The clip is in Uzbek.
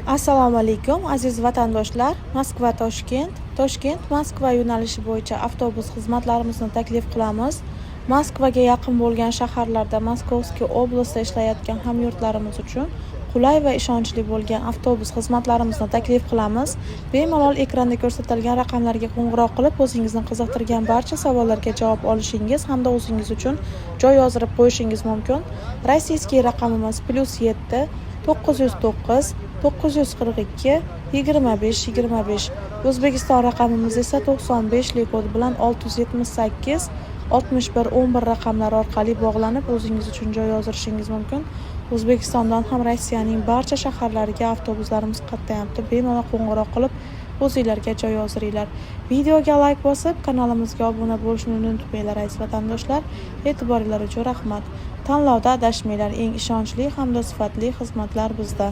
Assalomu alaykum aziz vatandoshlar. Moskva yo'nalishi bo'yicha avtobus xizmatlarimizni taklif qilamiz. Moskvaga yaqin bo'lgan shaharlarda Moskovskiy oblastda ishlayotgan hamyurtlarimiz uchun qulay va ishonchli bo'lgan avtobus xizmatlarimizni taklif qilamiz. Bemalol ekranda ko'rsatilgan raqamlarga qo'ng'iroq qilib, o'zingizni qiziqtirgan barcha savollarga javob olishingiz hamda o'zingiz uchun joy yozdirib qo'yishingiz mumkin. Rossiyskiy raqamimiz +7 909 942 25 O'zbekiston raqamimiz esa 95 kod bilan 678 61 11 raqamlari orqali bog'lanib, o'zingiz uchun joy yozdirishingiz mumkin. O'zbekistondan ham Rossiyaning barcha shaharlariga avtobuslarimiz qatnayapti. Bemalol qo'ng'iroq qilib, o'zingizlarga joy yozdiringlar. Videoga like bosib, kanalimizga obuna bo'lishni unutmanglar aziz vatandoshlar. E'tiboringiz uchun rahmat. Tanlovda adashmanglar. Eng ishonchli hamda sifatli xizmatlar bizda.